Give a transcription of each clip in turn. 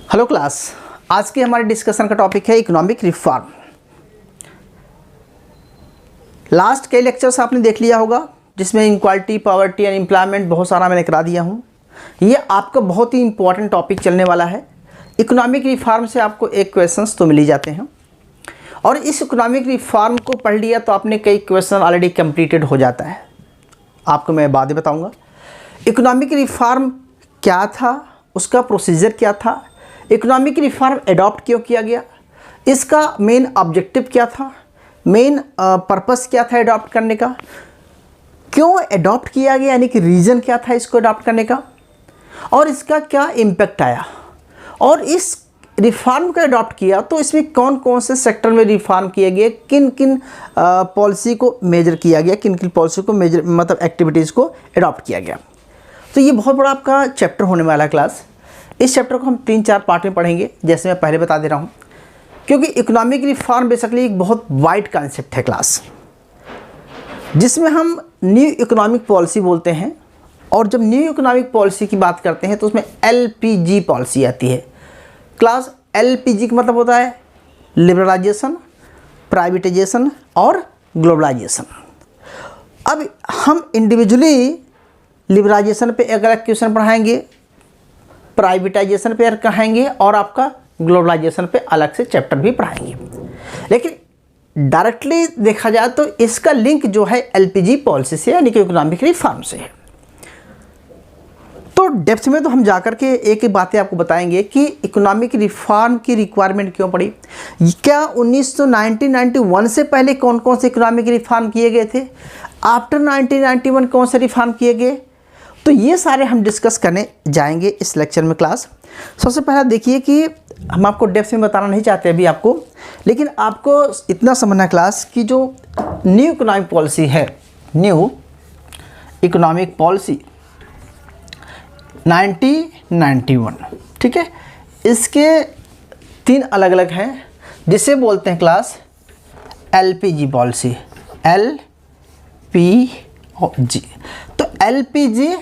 Hello class, आज के हमारे डिस्कशन का टॉपिक है इकोनॉमिक रिफॉर्म। लास्ट के लेक्चर्स आपने देख लिया होगा जिसमें इनक्वालिटी, पॉवर्टी एंड एम्प्लॉयमेंट बहुत सारा मैंने करा दिया हूँ। ये आपका बहुत ही इंपॉर्टेंट टॉपिक चलने वाला है। इकोनॉमिक रिफॉर्म से आपको एक क्वेश्चंस तो मिल ही जाते हैं और इस इकोनॉमिक रिफॉर्म को पढ़ लिया तो आपने कई क्वेश्चन ऑलरेडी कंप्लीटेड हो जाता है। आपको मैं बाद में बताऊँगा इकोनॉमिक रिफॉर्म क्या था, उसका प्रोसीजर क्या था, इकोनॉमिक रिफॉर्म एडॉप्ट क्यों किया गया, इसका मेन ऑब्जेक्टिव क्या था, मेन पर्पस क्या था एडॉप्ट करने का, क्यों एडॉप्ट किया गया यानी कि रीज़न क्या था इसको एडॉप्ट करने का, और इसका क्या इम्पैक्ट आया, और इस रिफॉर्म को एडॉप्ट किया तो इसमें कौन कौन से सेक्टर में रिफॉर्म किए गए, किन किन पॉलिसी को मेजर किया गया, किन किन पॉलिसी को मेजर मतलब एक्टिविटीज़ को एडॉप्ट किया गया। तो ये बहुत बड़ा आपका चैप्टर होने वाला है क्लास। इस चैप्टर को हम 3-4 पार्ट में पढ़ेंगे जैसे मैं पहले बता दे रहा हूँ, क्योंकि इकोनॉमिक रिफॉर्म बेसिकली एक बहुत वाइड कॉन्सेप्ट है क्लास, जिसमें हम न्यू इकोनॉमिक पॉलिसी बोलते हैं। और जब न्यू इकोनॉमिक पॉलिसी की बात करते हैं तो उसमें LPG पॉलिसी आती है क्लास। LPG का मतलब होता है लिबरलाइजेशन, प्राइवेटाइजेशन और ग्लोबलाइजेशन। अब हम इंडिविजुअली लिबरलाइजेशन पे एक अलग क्वेश्चन पढ़ाएंगे, प्राइवेटाइजेशन पे कहेंगे और आपका ग्लोबलाइजेशन पे अलग से चैप्टर भी पढ़ाएंगे। लेकिन डायरेक्टली देखा जाए तो इसका लिंक जो है LPG पॉलिसी से यानी कि इकोनॉमिक रिफॉर्म से है। तो डेप्थ में तो हम जाकर के एक एक बातें आपको बताएंगे कि इकोनॉमिक रिफॉर्म की रिक्वायरमेंट क्यों पड़ी, क्या 1991 से पहले कौन कौन से इकोनॉमिक रिफॉर्म किए गए थे, आफ्टर 1991 कौन से रिफॉर्म किए गए, तो ये सारे हम डिस्कस करने जाएंगे इस लेक्चर में क्लास। सबसे पहला देखिए कि हम आपको डेप्थ में बताना नहीं चाहते अभी आपको, लेकिन आपको इतना समझना क्लास कि जो न्यू इकोनॉमिक पॉलिसी है, न्यू इकोनॉमिक पॉलिसी 1991, ठीक है, इसके 3 अलग अलग हैं जिसे बोलते हैं क्लास LPG पॉलिसी, LPG। तो LPG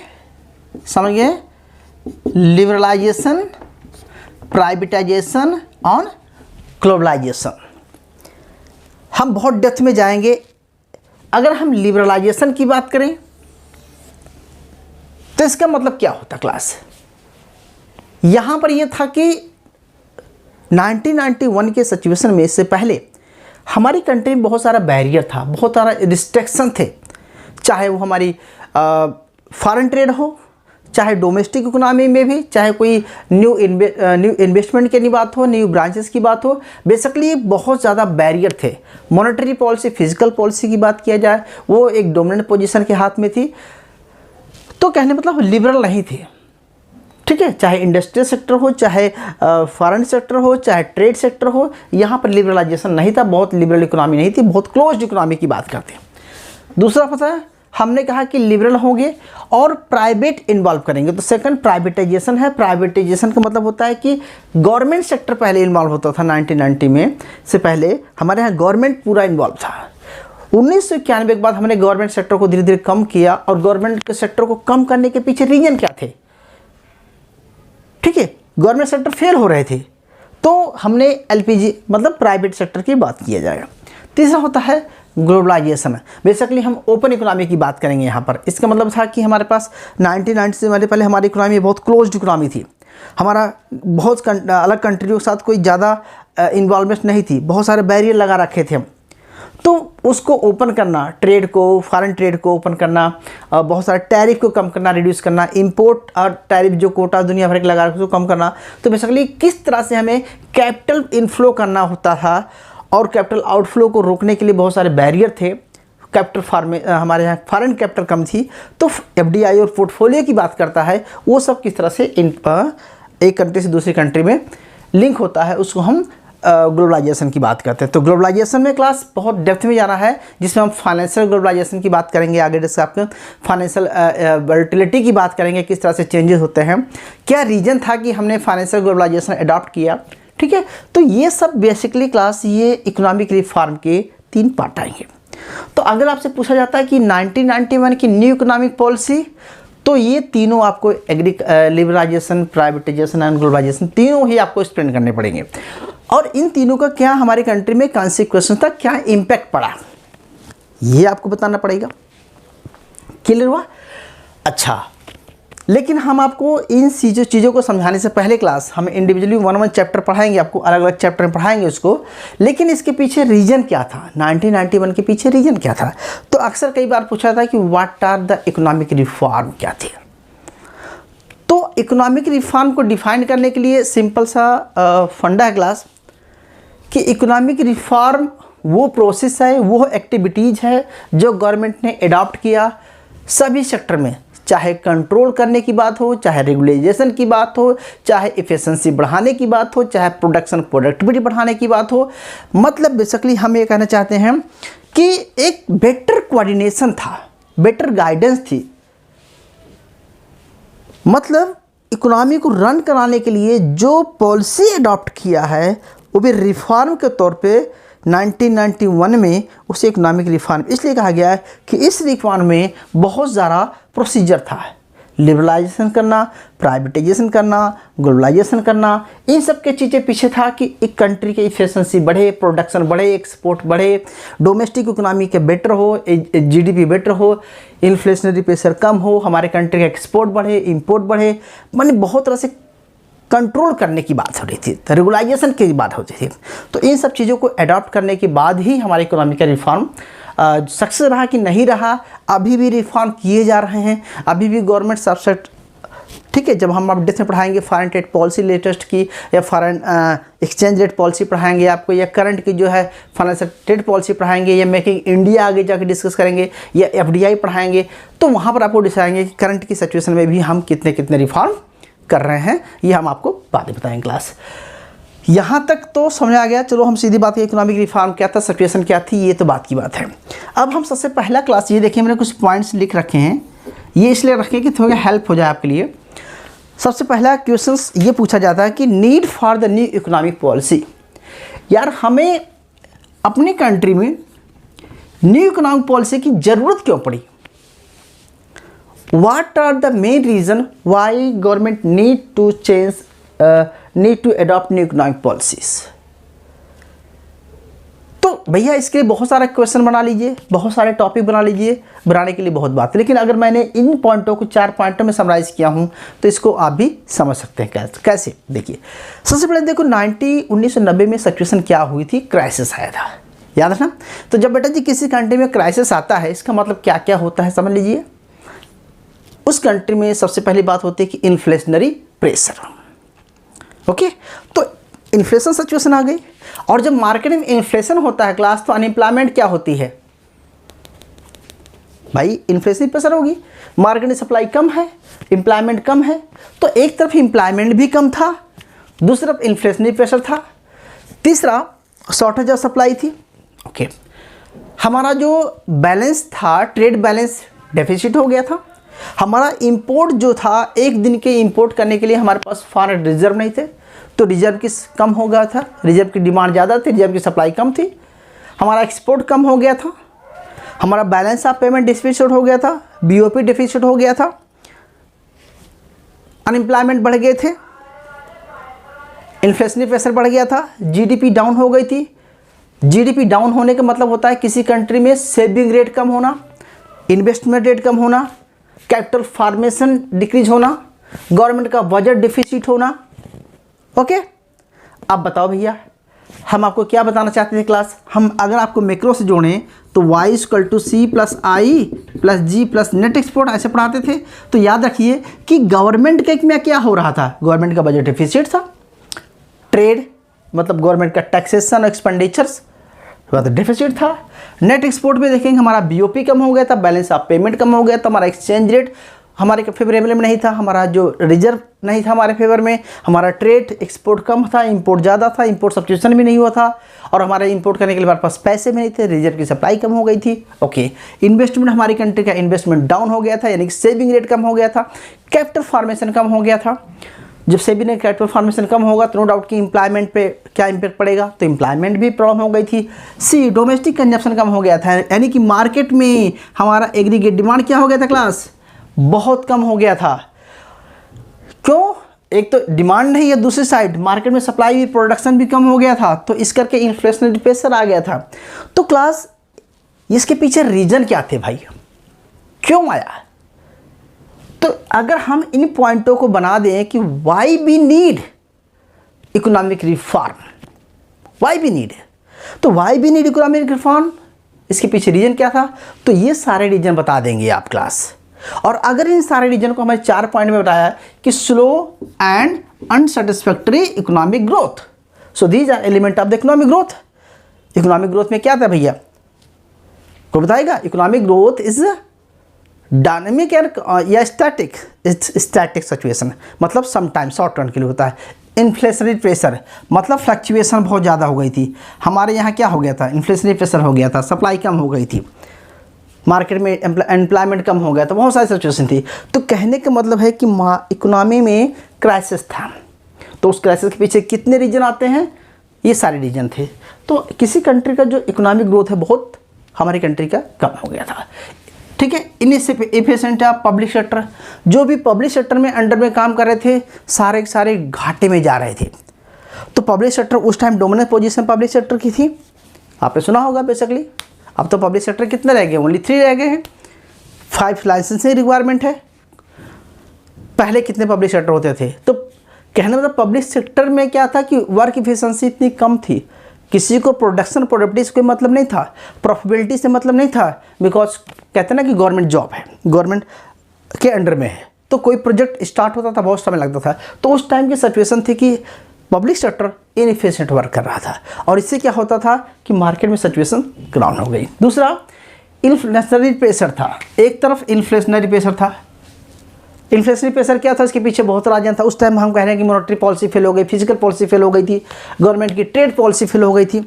समझ गए, लिबरलाइजेशन, प्राइवेटाइजेशन और ग्लोबलाइजेशन। हम बहुत डेप्थ में जाएंगे। अगर हम लिबरलाइजेशन की बात करें तो इसका मतलब क्या होता क्लास, यहाँ पर यह था कि 1991 के सिचुएशन में इससे पहले हमारी कंट्री में बहुत सारा बैरियर था, बहुत सारा रिस्ट्रिक्शन थे, चाहे वो हमारी फॉरेन ट्रेड हो, चाहे डोमेस्टिक इकोनॉमी में भी, चाहे कोई न्यू इन्वेस्टमेंट की बात हो, न्यू ब्रांचेस की बात हो, बेसिकली बहुत ज़्यादा बैरियर थे। मॉनेटरी पॉलिसी, फिजिकल पॉलिसी की बात किया जाए वो एक डोमिनेंट पोजीशन के हाथ में थी। तो कहने मतलब लिबरल नहीं थे, ठीक है, चाहे इंडस्ट्रियल सेक्टर हो, चाहे फॉरेन सेक्टर हो, चाहे ट्रेड सेक्टर हो, यहाँ पर लिबरलाइजेशन नहीं था, बहुत लिबरल इकोनॉमी नहीं थी, बहुत क्लोज्ड इकोनॉमी की बात करते हैं। दूसरा पता है हमने कहा कि लिबरल होंगे और प्राइवेट इन्वॉल्व करेंगे, तो सेकंड प्राइवेटाइजेशन है। प्राइवेटाइजेशन का मतलब होता है कि गवर्नमेंट सेक्टर पहले इन्वॉल्व होता था। 1990 में से पहले हमारे यहाँ गवर्नमेंट पूरा इन्वॉल्व था। 1991 के बाद हमने गवर्नमेंट सेक्टर को धीरे धीरे कम किया, और गवर्नमेंट के सेक्टर को कम करने के पीछे रीजन क्या थे, ठीक है, गवर्नमेंट सेक्टर फेल हो रहे थे, तो हमने LPG मतलब प्राइवेट सेक्टर की बात किया जाएगा। तीसरा होता है ग्लोबलाइजेशन। बेसिकली हम ओपन इकोनॉमी की बात करेंगे यहाँ पर। इसका मतलब था कि हमारे पास 1990 से पहले हमारी इकोनॉमी बहुत क्लोज्ड इकोनॉमी थी, हमारा बहुत अलग कंट्रियों के साथ कोई ज़्यादा इन्वॉल्वमेंट नहीं थी, बहुत सारे बैरियर लगा रखे थे हम। तो उसको ओपन करना, ट्रेड को, फॉरेन ट्रेड को ओपन करना, बहुत सारे टैरिफ को कम करना, रिड्यूस करना, इंपोर्ट और टैरिफ जो कोटा दुनिया भर के लगा रखे उसको कम करना। तो बेसिकली किस तरह से हमें कैपिटल इनफ्लो करना होता था और कैपिटल आउटफ्लो को रोकने के लिए बहुत सारे बैरियर थे। कैपिटल हमारे यहाँ फॉरेन कैपिटल कम थी, तो FDI और पोर्टफोलियो की बात करता है, वो सब किस तरह से एक कंट्री से दूसरी कंट्री में लिंक होता है, उसको हम ग्लोबलाइजेशन की बात करते हैं। तो ग्लोबलाइजेशन में क्लास बहुत डेप्थ में जाना है, जिसमें हम फाइनेंशियल ग्लोबलाइजेशन की बात करेंगे, आगे जैसे आपके फाइनेंशियल वोलेटिलिटी की बात करेंगे, किस तरह से चेंजेस होते हैं, क्या रीज़न था कि हमने फाइनेंशियल ग्लोबलाइजेशन अडॉप्ट किया, ठीक है। तो ये सब बेसिकली क्लास ये इकोनॉमिक रिफॉर्म के 3 पार्ट आएंगे। तो अगर आपसे पूछा जाता है कि 1991 की न्यू इकोनॉमिक पॉलिसी तो ये तीनों आपको लिबरलाइजेशन, प्राइवेटाइजेशन एंड ग्लोबलाइजेशन तीनों ही आपको एक्सप्लेन करने पड़ेंगे। और इन तीनों का क्या हमारी कंट्री में कॉन्सिक्वेंस था, क्या इम्पैक्ट पड़ा, ये आपको बताना पड़ेगा। क्लियर हुआ? अच्छा, लेकिन हम आपको इन चीज़ों को समझाने से पहले क्लास हम इंडिविजुअली 1-1 चैप्टर पढ़ाएंगे, आपको अलग अलग चैप्टर में पढ़ाएंगे उसको। लेकिन इसके पीछे रीजन क्या था, 1991 के पीछे रीजन क्या था? तो अक्सर कई बार पूछा था कि what are the economic reform क्या थे। तो इकोनॉमिक रिफॉर्म को डिफाइन करने के लिए सिंपल सा फंडा है क्लास कि इकोनॉमिक रिफॉर्म वो प्रोसेस है, वो एक्टिविटीज़ है जो गवर्नमेंट ने अडॉप्ट किया सभी सेक्टर में, चाहे कंट्रोल करने की बात हो, चाहे रेगुलेशन की बात हो, चाहे एफिशिएंसी बढ़ाने की बात हो, चाहे प्रोडक्टिविटी बढ़ाने की बात हो। मतलब बेसिकली हम ये कहना चाहते हैं कि एक बेटर कोऑर्डिनेशन था, बेटर गाइडेंस थी। मतलब इकोनॉमी को रन कराने के लिए जो पॉलिसी अडॉप्ट किया है वो भी रिफॉर्म के तौर पे 1991 में उसे इकोनॉमिक रिफॉर्म इसलिए कहा गया है कि इस रिफॉर्म में बहुत ज़्यादा प्रोसीजर था। लिबरलाइजेशन करना, प्राइवेटाइजेशन करना, ग्लोबलाइजेशन करना, इन सब के चीज़ें पीछे था कि एक कंट्री की एफिशिएंसी बढ़े, प्रोडक्शन बढ़े, एक्सपोर्ट बढ़े, डोमेस्टिक इकोनॉमी के बेटर हो, जीडीपी बेटर हो, इन्फ्लेशनरी प्रेशर कम हो, हमारे कंट्री का एक्सपोर्ट बढ़े, इंपोर्ट बढ़े, माने बहुत तरह से कंट्रोल करने की बात हो रही थी, रेगुलाइजेशन की बात होती थी। तो इन सब चीज़ों को अडॉप्ट करने के बाद ही हमारे इकोनॉमिक का रिफॉर्म सक्सेस रहा कि नहीं रहा, अभी भी रिफॉर्म किए जा रहे हैं, अभी भी गवर्नमेंट सबसेट, ठीक है। जब हम आप डिस्क में पढ़ाएंगे फॉरेन ट्रेड पॉलिसी लेटेस्ट की, या फॉरेन एक्सचेंज रेट पॉलिसी पढ़ाएंगे आपको, या करंट की जो है फाइनेंशियल ट्रेड पॉलिसी पढ़ाएंगे, या मेकिंग इंडिया आगे जाके डिस्कस करेंगे, या एफडीआई पढ़ाएंगे, तो वहाँ पर आपको डिसाएंगे कि करंट की सिचुएशन में भी हम कितने कितने रिफॉर्म कर रहे हैं, ये हम आपको बाद में बताएंगे क्लास। यहाँ तक तो समझ आ गया। चलो हम सीधी बात, इकोनॉमिक रिफॉर्म क्या था, सिचुएशन क्या थी, ये तो बात की बात है। अब हम सबसे पहला क्लास ये देखिए, मैंने कुछ पॉइंट्स लिख रखे हैं, ये इसलिए रखें कि थोड़ा हेल्प हो जाए आपके लिए। सबसे पहला क्वेश्चंस ये पूछा जाता है कि need for the new economic policy. यार हमें अपनी कंट्री में न्यू इकोनॉमिक पॉलिसी की ज़रूरत क्यों पड़ी? What are the main reason why government need to adopt new economic policies? तो भैया इसके लिए बहुत सारा क्वेश्चन बना लीजिए, बहुत सारे टॉपिक बना लीजिए, बनाने के लिए बहुत बात है। लेकिन अगर मैंने इन पॉइंटों को 4 पॉइंटों में समराइज किया हूं तो इसको आप भी समझ सकते हैं। कैसे? देखिए, सबसे पहले देखो 1990 में सिचुएशन क्या हुई थी, क्राइसिस आया था, याद है ना? तो जब बेटा जी किसी कंट्री में क्राइसिस आता है, इसका मतलब क्या क्या होता है समझ लीजिए। उस कंट्री में सबसे पहली बात होती है कि इन्फ्लेशनरी प्रेशर। ओके, तो इन्फ्लेशन सिचुएशन आ गई, और जब मार्केट में इन्फ्लेशन होता है क्लास, तो अनएम्प्लॉयमेंट क्या होती है भाई? इन्फ्लेशनरी प्रेशर होगी, मार्केट में सप्लाई कम है, एम्प्लॉयमेंट कम है, तो एक तरफ एम्प्लॉयमेंट भी कम था, दूसरी तरफ इन्फ्लेशनरी प्रेशर था, तीसरा शॉर्टेज ऑफ सप्लाई थी। ओके, हमारा जो बैलेंस था, ट्रेड बैलेंस डेफिसिट हो गया था, हमारा इंपोर्ट जो था, एक दिन के इंपोर्ट करने के लिए हमारे पास फॉरेन रिजर्व नहीं थे, तो रिजर्व की कम हो गया था, रिजर्व की डिमांड ज़्यादा थी, रिजर्व की सप्लाई कम थी, हमारा एक्सपोर्ट कम हो गया था, हमारा बैलेंस ऑफ पेमेंट डिफिसिट हो गया था, बीओपी डिफिसिट हो गया था, अनएम्प्लॉयमेंट बढ़ गए थे, इन्फ्लेशनरी प्रेशर बढ़ गया था, जीडीपी डाउन हो गई थी। जीडीपी डाउन होने का मतलब होता है किसी कंट्री में सेविंग रेट कम होना, इन्वेस्टमेंट रेट कम होना, कैपिटल फॉर्मेशन डिक्रीज होना, गवर्नमेंट का बजट डिफिसिट होना। ओके, अब बताओ भैया, हम आपको क्या बताना चाहते थे क्लास? हम अगर आपको मैक्रो से जोड़ें तो y = C + I + G + net export ऐसे पढ़ाते थे। तो याद रखिए कि गवर्नमेंट के में क्या हो रहा था, गवर्नमेंट का बजट डिफिसिट था, ट्रेड मतलब गवर्नमेंट का टैक्सेशन एक्सपेंडिचर्स डिफिसिट था, नेट एक्सपोर्ट में देखेंगे हमारा बीओपी कम हो गया था, बैलेंस ऑफ पेमेंट कम हो गया था, हमारा एक्सचेंज रेट हमारे फेवरेबल में नहीं था, हमारा जो रिजर्व नहीं था हमारे फेवर में, हमारा ट्रेड एक्सपोर्ट कम था, इंपोर्ट ज़्यादा था, इंपोर्ट सब्स्टिट्यूशन भी नहीं हुआ था, और हमारे इंपोर्ट करने के लिए हमारे पास पैसे भी नहीं थे, रिजर्व की सप्लाई कम हो गई थी। ओके, इन्वेस्टमेंट हमारी कंट्री का इन्वेस्टमेंट डाउन हो गया था, यानी कि सेविंग रेट कम हो गया था, कैपिटल फॉर्मेशन कम हो गया था। जब सेविंग रेट कैपिटल फॉर्मेशन कम होगा तो नो डाउट कि एम्प्लॉयमेंट पे क्या इम्पैक्ट पड़ेगा, तो एम्प्लॉयमेंट भी प्रॉब्लम हो गई थी। सी, डोमेस्टिक कंजप्शन कम हो गया था, यानी कि मार्केट में हमारा एग्रीगेट डिमांड क्या हो गया था क्लास, बहुत कम हो गया था। क्यों? एक तो डिमांड नहीं है, दूसरी साइड मार्केट में सप्लाई भी, प्रोडक्शन भी कम हो गया था, तो इस करके इन्फ्लेशनरी प्रेशर आ गया था। तो क्लास इसके पीछे रीजन क्या थे भाई, क्यों आया? तो अगर हम इन पॉइंटों को बना दें कि why we need economic reform, why we need, तो why we need economic reform, इसके पीछे रीजन क्या था, तो ये सारे रीजन बता देंगे आप क्लास। और अगर इन सारे रीजन को हमें 4 पॉइंट में बताया कि slow and unsatisfactory economic growth, so these are element of the economic growth. Economic growth में क्या था भैया, को बताएगा? इकोनॉमिक ग्रोथ इज डायनेमिक या स्टैटिक, स्टैटिक सिचुएशन, मतलब समटाइम शॉर्ट टर्म के लिए होता है। इन्फ्लेशनरी प्रेशर मतलब फ्लक्चुएशन बहुत ज़्यादा हो गई थी, हमारे यहाँ क्या हो गया था, इन्फ्लेशनरी प्रेशर हो गया था, सप्लाई कम हो गई थी, मार्केट में एम्प्लॉयमेंट कम हो गया था, बहुत सारी सिचुएशन थी। तो कहने का मतलब है कि इकोनॉमी में क्राइसिस था, तो उस क्राइसिस के पीछे कितने रीजन आते हैं, ये सारे रीजन थे। तो किसी कंट्री का जो इकोनॉमिक ग्रोथ है बहुत हमारी कंट्री का कम हो गया था, ठीक है। इनएफिशिएंट है पब्लिक सेक्टर, जो भी पब्लिक सेक्टर में अंडर में काम कर रहे थे सारे सारे घाटे में जा रहे थे। तो पब्लिक सेक्टर उस time dominant position public sector की थी, आपने सुना होगा बेसिकली। अब तो पब्लिक सेक्टर कितने रह गए, ओनली 3 रह गए हैं, 5 लाइसेंसिंग रिक्वायरमेंट है। पहले कितने पब्लिक सेक्टर होते थे, तो कहने मतलब पब्लिक सेक्टर में क्या था कि वर्क इफिशिएंसी इतनी कम थी, किसी को प्रोडक्शन प्रोडक्टिव से कोई मतलब नहीं था, प्रॉफिटेबिलिटी से मतलब नहीं था, बिकॉज कहते हैं ना कि गवर्नमेंट जॉब है, गवर्नमेंट के अंडर में है, तो कोई प्रोजेक्ट स्टार्ट होता था बहुत समय लगता था। तो उस टाइम की सिचुएशन थी कि पब्लिक सेक्टर इनएफिशिएंट वर्क कर रहा था, और इससे क्या होता था कि मार्केट में सिचुएशन डाउन हो गई। दूसरा इन्फ्लेशनरी प्रेशर था, एक तरफ इन्फ्लेशनरी प्रेशर था। इन्फ्लेशनरी प्रेशर क्या था, इसके पीछे बहुत राजन था। उस टाइम हम कह रहे हैं कि मॉनेटरी पॉलिसी फेल हो गई, फिजिकल पॉलिसी फेल हो गई थी, गवर्नमेंट की ट्रेड पॉलिसी फेल हो गई थी,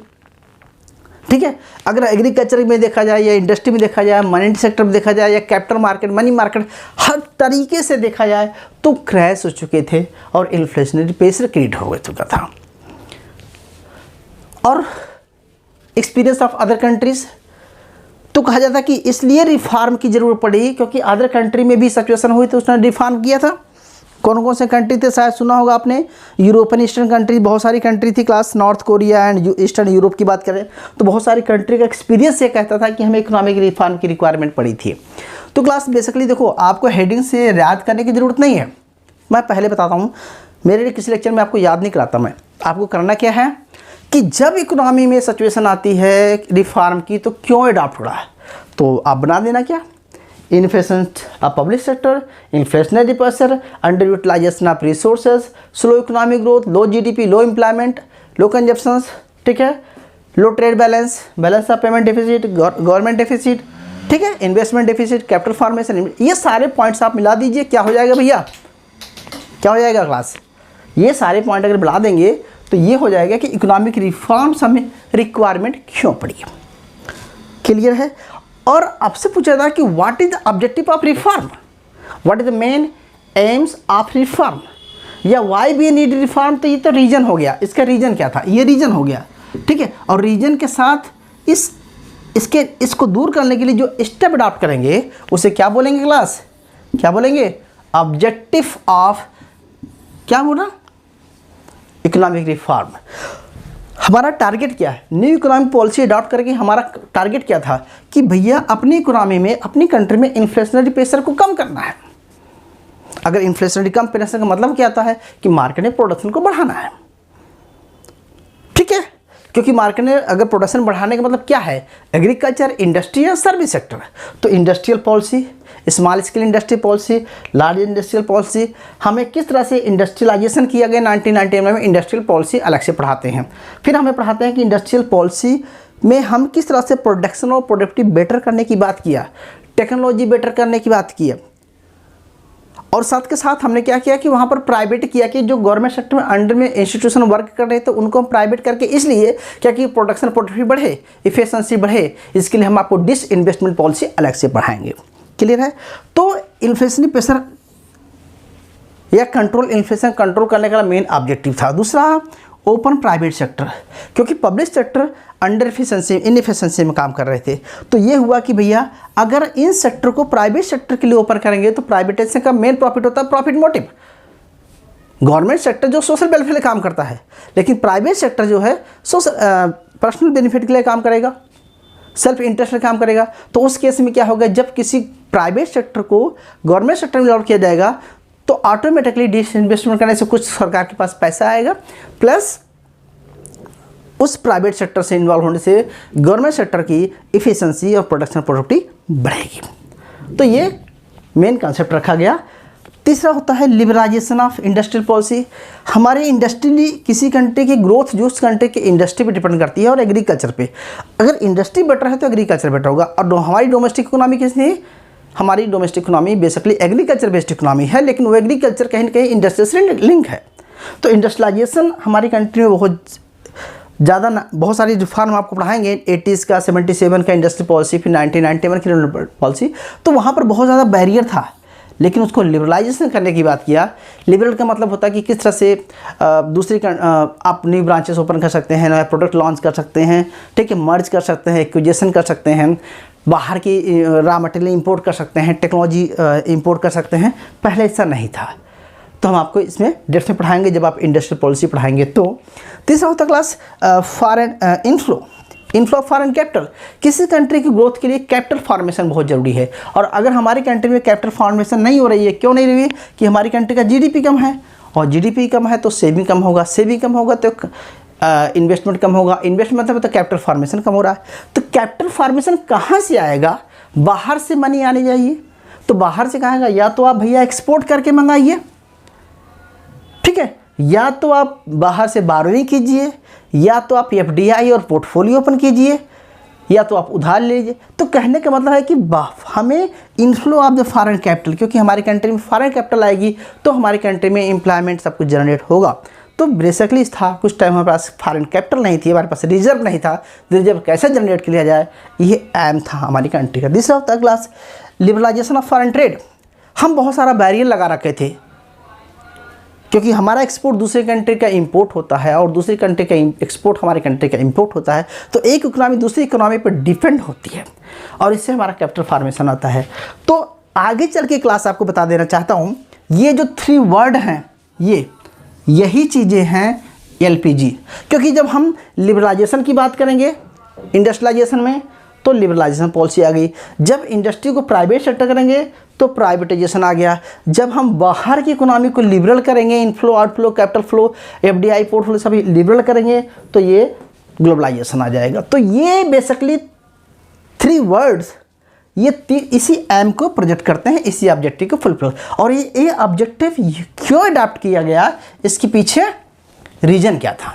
ठीक है। अगर एग्रीकल्चर में देखा जाए या इंडस्ट्री में देखा जाए, मनी सेक्टर में देखा जाए या कैपिटल मार्केट, मनी मार्केट, हर तरीके से देखा जाए तो क्रैश हो चुके थे और इन्फ्लेशनरी प्रेशर क्रिएट हो चुका था। और एक्सपीरियंस ऑफ अदर कंट्रीज, तो कहा जाता कि इसलिए रिफॉर्म की जरूरत पड़ी क्योंकि अदर कंट्री में भी सिचुएशन हुई तो उसने रिफॉर्म किया था। कौन कौन से कंट्री थे, शायद सुना होगा आपने, यूरोपियन ईस्टर्न कंट्री, बहुत सारी कंट्री थी class, north Korea and eastern Europe की बात करें तो बहुत सारी कंट्री का एक्सपीरियंस ये कहता था कि हमें इकोनॉमिक रिफॉर्म की रिक्वायरमेंट पड़ी थी। तो क्लास बेसिकली देखो, आपको हेडिंग से याद करने की ज़रूरत नहीं है, मैं पहले बताता हूँ, मेरे लिए किसी लेक्चर में आपको याद नहीं कराता मैं। आपको करना क्या है कि जब इकोनॉमी में सिचुएशन आती है रिफॉर्म की तो क्यों अडॉप्ट हो रहा है, तो आप बना देना क्या, inefficient of public sector, inflationary pressure, under utilization of resources, slow economic growth, low GDP, low employment, low consumptions, ठीक है, low trade balance, balance of payment deficit, government deficit, ठीक है, इन्वेस्टमेंट डेफिसिट, कैपिटल फॉर्मेशन, ये सारे points आप मिला दीजिए, क्या हो जाएगा भैया, क्या हो जाएगा क्लास, ये सारे पॉइंट अगर मिला देंगे तो ये हो जाएगा कि इकोनॉमिक रिफॉर्म्स हमें रिक्वायरमेंट क्यों पड़ी। क्लियर है। और आपसे पूछा था कि what is the objective of reform, what is the main aims of reform, या व्हाई वी नीड रिफॉर्म, तो ये तो रीजन हो गया, इसका रीजन क्या था, ये रीजन हो गया, ठीक है। और रीजन के साथ इसको दूर करने के लिए जो स्टेप अडॉप्ट करेंगे उसे क्या बोलेंगे क्लास, क्या बोलेंगे, ऑब्जेक्टिव ऑफ, क्या बोला, इकोनॉमिक रिफॉर्म। हमारा टारगेट क्या है, न्यू इकोनॉमिक पॉलिसी अडॉप्ट करके हमारा टारगेट क्या था कि भैया अपनी इकोनॉमी में, अपनी कंट्री में इन्फ्लेशनरी प्रेशर को कम करना है। अगर इन्फ्लेशनरी कम प्रेशर का मतलब क्या आता है कि मार्केट में प्रोडक्शन को बढ़ाना है, ठीक है, क्योंकि मार्केट में अगर प्रोडक्शन बढ़ाने का मतलब क्या है, एग्रीकल्चर, इंडस्ट्री या सर्विस सेक्टर, तो industrial policy, small scale industry policy, large industrial policy, हमें किस तरह से इंडस्ट्रियलाइजेशन किया गया 1990 में, इंडस्ट्रियल पॉलिसी अलग से पढ़ाते हैं। फिर हमें पढ़ाते हैं कि इंडस्ट्रियल पॉलिसी में हम किस तरह से प्रोडक्शन और प्रोडक्टिव बेटर करने की बात किया, टेक्नोलॉजी बेटर करने की बात की है, और साथ के साथ हमने क्या किया कि वहाँ पर प्राइवेट किया कि जो गवर्नमेंट सेक्टर में अंडर में इंस्टीट्यूशन वर्क कर रहे थे उनको हम प्राइवेट करके, इसलिए क्या कि प्रोडक्शन प्रोडक्टिव बढ़े, इफिशिएंसी बढ़े, इसके लिए हम आपको डिसइन्वेस्टमेंट पॉलिसी अलग से पढ़ाएंगे। क्लियर है। तो इन्फ्लेशनरी प्रेशर या कंट्रोल, इन्फ्लेशन कंट्रोल करने का मेन ऑब्जेक्टिव था। दूसरा ओपन प्राइवेट सेक्टर, क्योंकि public sector under efficiency inefficiency में काम कर रहे थे। तो ये हुआ कि भैया अगर इन सेक्टर को प्राइवेट सेक्टर के लिए ओपन करेंगे तो प्राइवेटाइजेशन का मेन प्रॉफिट होता है प्रॉफिट मोटिव। गवर्नमेंट सेक्टर जो सोशल वेलफेयर के लिए काम करता है, लेकिन प्राइवेट सेक्टर जो है पर्सनल बेनिफिट के लिए काम करेगा, सेल्फ इंटरेस्ट में काम करेगा। तो उस केस में क्या होगा, जब किसी प्राइवेट सेक्टर को गवर्नमेंट सेक्टर में लॉन्च किया जाएगा तो ऑटोमेटिकली डिसइन्वेस्टमेंट करने से कुछ सरकार के पास पैसा आएगा, प्लस उस प्राइवेट सेक्टर से इन्वॉल्व होने से गवर्नमेंट सेक्टर की इफिशिएंसी और प्रोडक्शन प्रोडक्टिविटी बढ़ेगी। तो ये मेन कॉन्सेप्ट रखा गया। तीसरा होता है लिबरलाइजेशन ऑफ इंडस्ट्रियल पॉलिसी। हमारे इंडस्ट्री किसी कंट्री की ग्रोथ जो उस कंट्री की इंडस्ट्री पे डिपेंड करती है और एग्रीकल्चर पे। अगर इंडस्ट्री बेटर है तो एग्रीकल्चर बेटर होगा। और हमारी डोमेस्टिक इकोनॉमी किसने, हमारी domestic economy basically agriculture based economy है, लेकिन वो एग्रीकल्चर कहीं ना कहीं इंडस्ट्री से लिंक है। तो इंडस्ट्रियलाइजेशन हमारी कंट्री में बहुत सारी रिफॉर्म आपको पढ़ाएंगे, 80s का 77 का इंडस्ट्री पॉलिसी, फिर 1991 की पॉलिसी। तो वहाँ पर बहुत ज़्यादा बैरियर था, लेकिन उसको लिबरलाइजेशन करने की बात किया। लिबरल का मतलब होता है कि किस तरह से दूसरी आप न्यू ब्रांचेस ओपन कर सकते हैं, नया प्रोडक्ट लॉन्च कर सकते हैं, ठीक है, मर्ज कर सकते हैं, एक्विजिशन कर सकते हैं, बाहर की रॉ मटेरियल इंपोर्ट कर सकते हैं, टेक्नोलॉजी इंपोर्ट कर सकते हैं। पहले ऐसा नहीं था। तो हम आपको इसमें डेप्थ में पढ़ाएंगे जब आप इंडस्ट्रियल पॉलिसी पढ़ाएंगे। तो तीसरा होता class foreign inflow of foreign capital. किसी कंट्री की ग्रोथ के लिए कैपिटल फॉर्मेशन बहुत ज़रूरी है, और अगर हमारी कंट्री में कैपिटल फॉर्मेशन नहीं हो रही है, क्यों नहीं रही है, कि हमारी कंट्री का जीडीपी कम है, और जीडीपी कम है तो सेविंग कम होगा, सेविंग कम होगा तो इन्वेस्टमेंट कम होगा, इन्वेस्टमेंट मतलब तो कैपिटल फॉर्मेशन कम हो रहा है। तो कैपिटल फॉर्मेशन कहाँ से आएगा, बाहर से मनी आने चाहिए। तो बाहर से कहाँ आएगा, या तो आप भैया एक्सपोर्ट करके मंगाइए, ठीक है, या तो आप बाहर से बारोइंग कीजिए, या तो आप एफडीआई और पोर्टफोलियो ओपन कीजिए, या तो आप उधार ले लीजिए। तो कहने का मतलब है कि हमें inflow of the foreign capital, क्योंकि हमारी कंट्री में फॉरेन कैपिटल आएगी तो हमारी कंट्री में एम्प्लॉयमेंट सब कुछ जनरेट होगा। तो बेसिकली था कुछ टाइम हमारे पास फॉरेन कैपिटल नहीं थी, हमारे पास रिजर्व नहीं था, रिजर्व कैसे जनरेट किया जाए, ये एम था हमारी कंट्री का। दूसरा होता है class liberalisation of foreign trade. हम बहुत सारा बैरियर लगा रखे थे, क्योंकि हमारा एक्सपोर्ट दूसरे कंट्री का इंपोर्ट होता है और दूसरी कंट्री का एक्सपोर्ट हमारे कंट्री का इंपोर्ट होता है। तो एक इकोनॉमी दूसरी इकोनॉमी पर डिपेंड होती है, और इससे हमारा कैपिटल फॉर्मेशन आता है। तो आगे चल के क्लास आपको बता देना चाहता हूँ, ये जो 3 वर्ड हैं यही चीज़ें हैं एलपीजी। क्योंकि जब हम लिबरलाइजेशन की बात करेंगे इंडस्ट्रियलाइजेशन में तो लिबरलाइजेशन पॉलिसी आ गई। जब इंडस्ट्री को प्राइवेट सेक्टर करेंगे तो प्राइवेटाइजेशन आ गया। जब हम बाहर की इकोनॉमी को लिबरल करेंगे, inflow outflow capital flow FDI portfolio सभी लिबरल करेंगे तो ये ग्लोबलाइजेशन आ जाएगा। तो ये बेसिकली 3 वर्ड्स ये इसी एम को प्रोजेक्ट करते हैं, इसी ऑब्जेक्टिव को फुलफिल। और ये ऑब्जेक्टिव क्यों अडॉप्ट किया गया, इसके पीछे रीजन क्या था,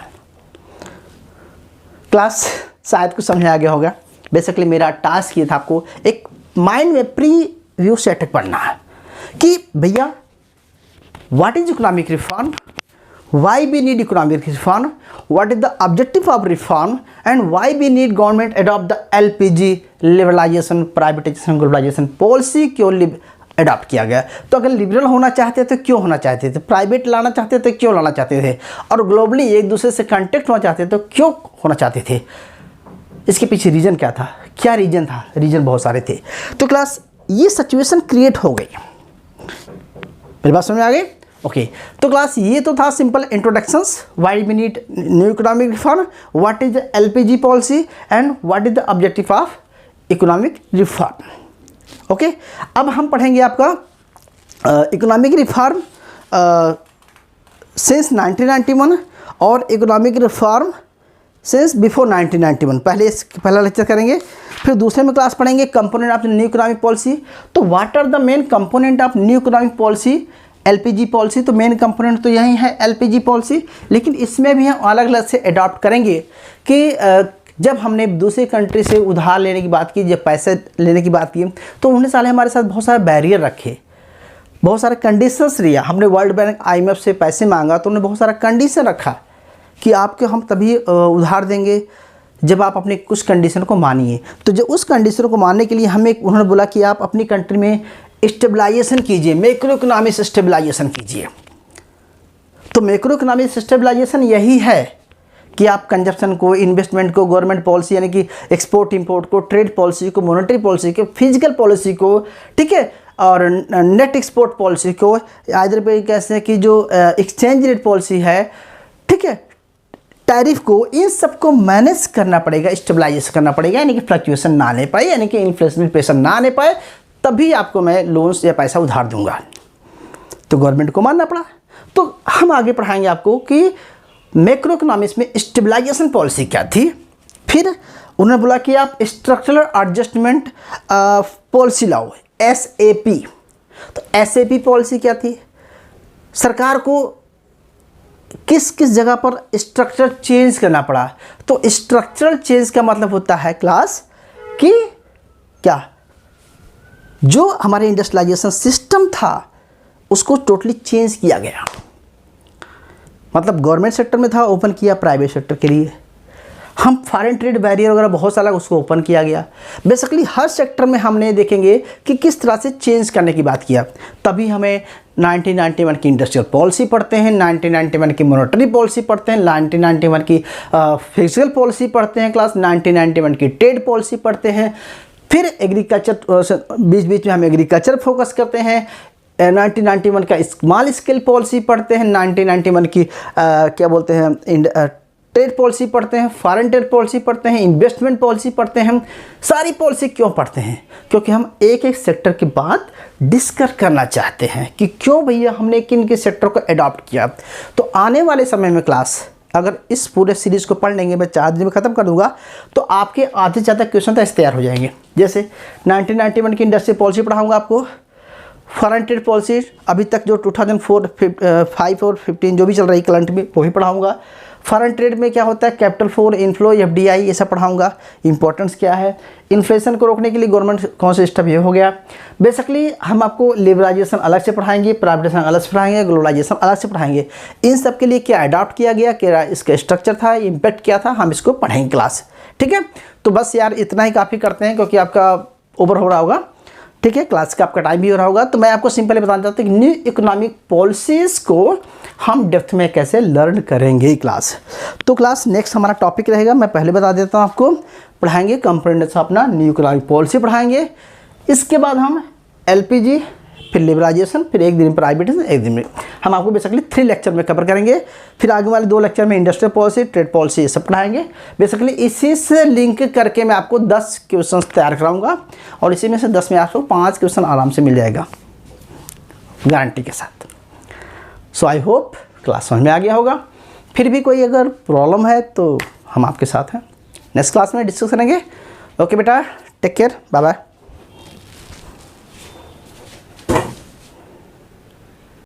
क्लास शायद कुछ समझ आ गया होगा। बेसिकली मेरा टास्क ये था आपको एक माइंड में प्री व्यू सेट करना है कि भैया what is economic reform, why we need economic reform, what is the objective of reform, and why we need government adopt the LPG liberalisation privatisation globalisation policy क्यों adopt किया गया। तो अगर liberal होना चाहते थे क्यों होना चाहते थे, प्राइवेट लाना चाहते थे क्यों लाना चाहते थे, और ग्लोबली एक दूसरे से कॉन्टेक्ट होना चाहते थे तो क्यों होना चाहते थे, इसके पीछे रीजन क्या था, क्या रीजन था, रीजन बहुत सारे थे। तो क्लास ये सिचुएशन क्रिएट हो गई, मेरी बात समझ में आ गई, ओके। तो क्लास ये तो था simple introductions, why we need new economic reform, what is the LPG policy, and what is the objective of economic reform, okay. अब हम पढ़ेंगे आपका इकोनॉमिक रिफॉर्म सिंस 1991 और इकोनॉमिक रिफॉर्म सिंस बिफोर 1991। पहला लेक्चर करेंगे, फिर दूसरे में क्लास पढ़ेंगे component of new economic policy. तो what are the main component of new economic policy, LPG policy. तो मेन कंपोनेंट तो यही है एलपीजी पॉलिसी, लेकिन इसमें भी हम अलग अलग से अडॉप्ट करेंगे कि जब हमने दूसरी कंट्री से उधार लेने की बात की, जब पैसे लेने की बात की, तो उन्होंने साले हमारे साथ बहुत सारे बैरियर रखे, बहुत सारे कंडीशंस लिया। हमने वर्ल्ड बैंक IMF से पैसे मांगा तो उन्होंने बहुत सारा कंडीशन रखा कि आपके हम तभी उधार देंगे जब आप अपने कुछ कंडीशन को मानिए। तो जो उस कंडीशन को मानने के लिए उन्होंने बोला कि आप अपनी कंट्री में स्टेबलाइजेशन कीजिए, मैक्रो इकोनॉमिक स्टेबलाइजेशन कीजिए। तो मैक्रो इकोनॉमिक स्टेबलाइजेशन यही है कि आप कंजप्शन को, इन्वेस्टमेंट को, गवर्नमेंट पॉलिसी यानी कि एक्सपोर्ट इंपोर्ट को, ट्रेड पॉलिसी को, मॉनेटरी पॉलिसी को, फिजिकल पॉलिसी को, ठीक है, और नेट एक्सपोर्ट पॉलिसी को, इधर पे कैसे कि जो एक्सचेंज रेट पॉलिसी है, ठीक है, टैरिफ को, इन सबको मैनेज करना पड़ेगा, स्टेबलाइज करना पड़ेगा, यानी कि फ्लक्चुएशन ना आने पाए, यानी कि इन्फ्लेशन प्रेशर ना आने पाए, तभी आपको मैं लोन्स या पैसा उधार दूंगा। तो गवर्नमेंट को मानना पड़ा। तो हम आगे पढ़ाएंगे आपको कि मैक्रो इकोनॉमिक्स में स्टेबलाइजेशन पॉलिसी क्या थी। फिर उन्होंने बोला कि आप स्ट्रक्चरल एडजस्टमेंट पॉलिसी लाओ, SAP। तो SAP पॉलिसी क्या थी, सरकार को किस किस जगह पर स्ट्रक्चर चेंज करना पड़ा। तो स्ट्रक्चरल चेंज का मतलब होता है क्लास कि क्या, जो हमारे इंडस्ट्रियलाइजेशन सिस्टम था उसको टोटली चेंज किया गया। मतलब गवर्नमेंट सेक्टर में था, ओपन किया प्राइवेट सेक्टर के लिए। हम फॉरेन ट्रेड बैरियर वगैरह बहुत सारा उसको ओपन किया गया। बेसिकली हर सेक्टर में हमने देखेंगे कि किस तरह से चेंज करने की बात किया। तभी हमें 1991 की इंडस्ट्रियल पॉलिसी पढ़ते हैं, 1991 की मॉनेटरी पॉलिसी पढ़ते हैं, 1991 की फिजिकल पॉलिसी पढ़ते हैं, क्लास 1991 की ट्रेड पॉलिसी पढ़ते हैं। फिर एग्रीकल्चर, बीच बीच में हम एग्रीकल्चर फोकस करते हैं। 1991 का स्मॉल स्केल पॉलिसी पढ़ते हैं, 1991 की क्या बोलते हैं ट्रेड पॉलिसी पढ़ते हैं, फॉरेन ट्रेड पॉलिसी पढ़ते हैं, इन्वेस्टमेंट पॉलिसी पढ़ते हैं। हम सारी पॉलिसी क्यों पढ़ते हैं, क्योंकि हम एक एक सेक्टर की बात डिस्कस करना चाहते हैं कि क्यों भैया हमने किन के सेक्टर को अडॉप्ट किया। तो आने वाले समय में क्लास अगर इस पूरे सीरीज़ को पढ़ लेंगे, मैं 4 दिन में ख़त्म कर दूंगा, तो आपके आधे से ज़्यादा क्वेश्चन तो तैयार हो जाएंगे। जैसे 1991 की इंडस्ट्रियल पॉलिसी पढ़ाऊँगा आपको, फॉरेन ट्रेड पॉलिसी अभी तक जो 2004, 5 और 15 जो भी चल रही करंट में वो भी पढ़ाऊँगा। फॉरेन ट्रेड में क्या होता है, कैपिटल फोर, इनफ्लो, FDI, ये सब पढ़ाऊँगा। इंपॉर्टेंस क्या है, इन्फ्लेशन को रोकने के लिए गवर्नमेंट कौन से स्टेप, ये हो गया। बेसिकली हम आपको लिबरलाइजेशन अलग से पढ़ाएंगे, प्राइवेटाइजेशन अलग से पढ़ाएंगे, ग्लोबलाइजेशन अलग से पढ़ाएंगे। इन सब के लिए क्या अडॉप्ट किया गया, क्या इसका स्ट्रक्चर था, इम्पैक्ट क्या था, हम इसको पढ़ेंगे क्लास। ठीक है, तो बस यार इतना ही काफ़ी करते हैं, क्योंकि आपका ओवर हो रहा होगा। ठीक है, क्लास का आपका टाइम भी हो रहा होगा। तो मैं आपको सिंपली बताना चाहता हूँ कि न्यू इकोनॉमिक पॉलिसीज़ को हम डेप्थ में कैसे लर्न करेंगे क्लास। तो क्लास नेक्स्ट हमारा टॉपिक रहेगा, मैं पहले बता देता हूँ आपको, पढ़ाएंगे कंप्रेहेंसिव अपना न्यू इकोनॉमिक पॉलिसी पढ़ाएंगे। इसके बाद हम LPG, फिर लिबरलाइजेशन, फिर एक दिन प्राइवेटाइजेशन, एक दिन में हम आपको बेसिकली 3 लेक्चर में कवर करेंगे। फिर आगे वाले 2 लेक्चर में इंडस्ट्रियल पॉलिसी, ट्रेड पॉलिसी, ये सब पढ़ाएंगे। बेसिकली इसी से लिंक करके मैं आपको 10 क्वेश्चन तैयार कराऊंगा, और इसी में से 10 में आपको 5 क्वेश्चन आराम से मिल जाएगा गारंटी के साथ। सो आई होप क्लास समझ में आ गया होगा। फिर भी कोई अगर प्रॉब्लम है तो हम आपके साथ हैं, नेक्स्ट क्लास में डिस्कस करेंगे। ओके बेटा, टेक केयर, बाय बाय।